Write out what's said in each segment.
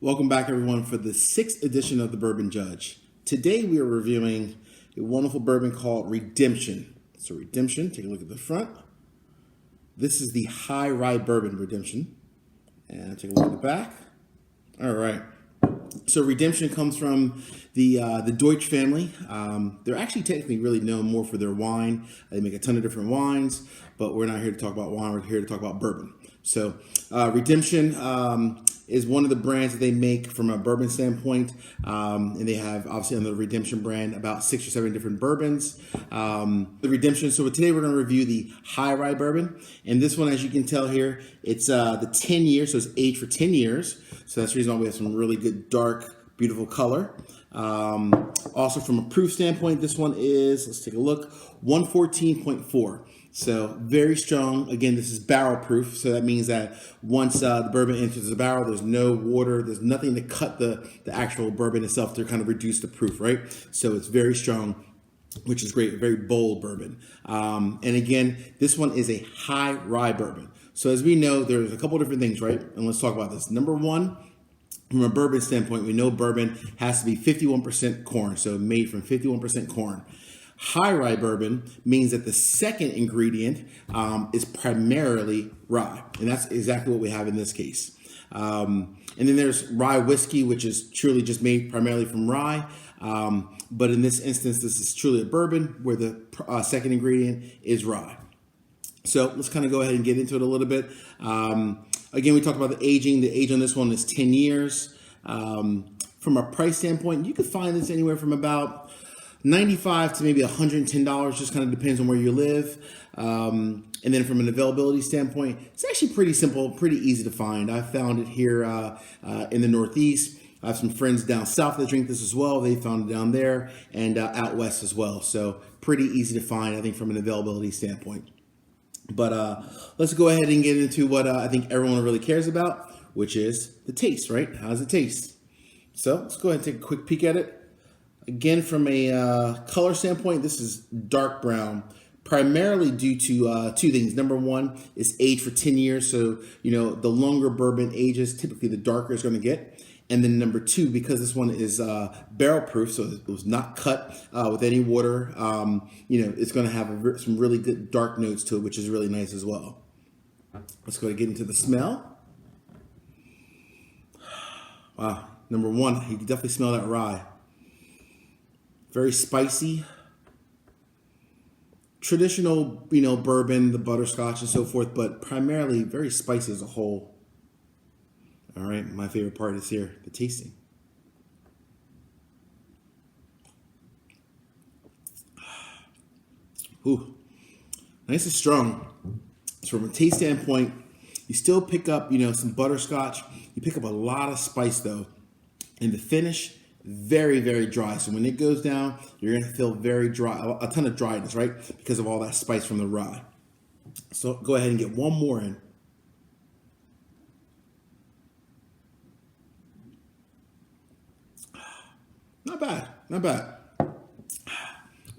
Welcome back, everyone, for the 6th edition of the Bourbon Judge. Today we are reviewing a wonderful bourbon called Redemption. So Redemption, take a look at the front. This is the High Rye Bourbon Redemption. And take a look at the back. All right. So Redemption comes from the Deutsch family. They're actually technically really known more for their wine. They make a ton of different wines, but we're not here to talk about wine. We're here to talk about bourbon. So Redemption is one of the brands that they make from a bourbon standpoint. And they have, obviously, on the Redemption brand, about 6 or 7 different bourbons. The Redemption, so today we're going to review the High Rye Bourbon. And this one, as you can tell here, it's the 10 years, so it's aged for 10 years. So that's the reason why we have some really good, dark, beautiful color. Also, from a proof standpoint, this one is, let's take a look, 114.4. So very strong. Again, this is barrel proof. So that means that once the bourbon enters the barrel, there's no water, there's nothing to cut the actual bourbon itself to kind of reduce the proof, right? So it's very strong, which is great. Very bold bourbon. And again, this one is a high rye bourbon. So as we know, there's a couple different things, right? And let's talk about this. Number one, from a bourbon standpoint, we know bourbon has to be 51% corn. So made from 51% corn. High rye bourbon means that the second ingredient is primarily rye. And that's exactly what we have in this case. And then there's rye whiskey, which is truly just made primarily from rye. But in this instance, this is truly a bourbon where the second ingredient is rye. So let's kind of go ahead and get into it a little bit. Again, we talked about the aging. The age on this one is 10 years. From a price standpoint, you can find this anywhere from about $95 to maybe $110, just kind of depends on where you live. And then from an availability standpoint, it's actually pretty simple, pretty easy to find. I found it here in the Northeast. I have some friends down south that drink this as well. They found it down there and out west as well. So pretty easy to find, I think, from an availability standpoint. But let's go ahead and get into what I think everyone really cares about, which is the taste, right? How does it taste? So let's go ahead and take a quick peek at it. Again, from a color standpoint, this is dark brown, primarily due to 2 things. Number one, it's aged for 10 years. So, the longer bourbon ages, typically the darker it's going to get. And then number 2, because this one is barrel proof, so it was not cut with any water, it's going to have some really good dark notes to it, which is really nice as well. Let's go ahead and get into the smell. Wow. Number 1, you can definitely smell that rye. Very spicy, traditional, bourbon, the butterscotch and so forth, but primarily very spicy as a whole. All right, my favorite part is here, the tasting. Ooh, nice and strong. So from a taste standpoint, you still pick up, some butterscotch. You pick up a lot of spice though, and the finish, very, very dry. So when it goes down, you're going to feel very dry, a ton of dryness, right? Because of all that spice from the rye. So go ahead and get one more in. Not bad, not bad.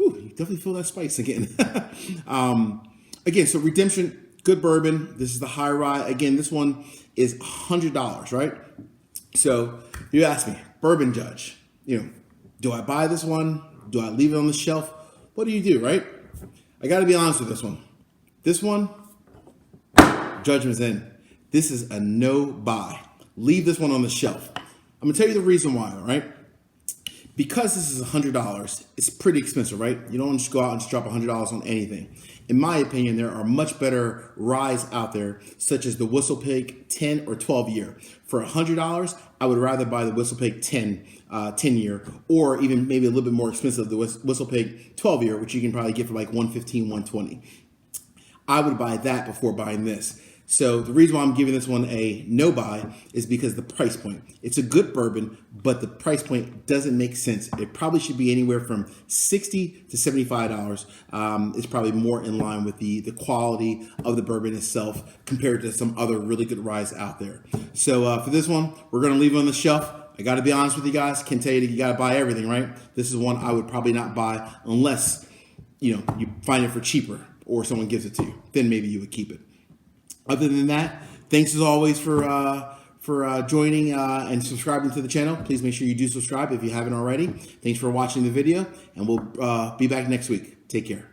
Ooh, you definitely feel that spice again. Again, so Redemption, good bourbon. This is the High Rye. Again, this one is $100, right? So you ask me, Bourbon Judge, do I buy this one? Do I leave it on the shelf? What do you do, right? I got to be honest with this one. This one, judgment's in. This is a no buy. Leave this one on the shelf. I'm going to tell you the reason why, all right? Because this is $100, it's pretty expensive, right? You don't just go out and just drop $100 on anything. In my opinion, there are much better ryes out there, such as the Whistle Pig 10 or 12 year. For $100, I would rather buy the Whistle Pig 10 year, or even maybe a little bit more expensive, the Whistle Pig 12 year, which you can probably get for like $115, $120. I would buy that before buying this. So the reason why I'm giving this one a no buy is because the price point. It's a good bourbon, but the price point doesn't make sense. It probably should be anywhere from $60 to $75. It's probably more in line with the quality of the bourbon itself compared to some other really good ryes out there. So for this one, we're going to leave it on the shelf. I got to be honest with you guys. Can't tell you that you got to buy everything, right? This is one I would probably not buy unless, you find it for cheaper or someone gives it to you. Then maybe you would keep it. Other than that, thanks as always for for joining and subscribing to the channel. Please make sure you do subscribe if you haven't already. Thanks for watching the video, and we'll be back next week. Take care.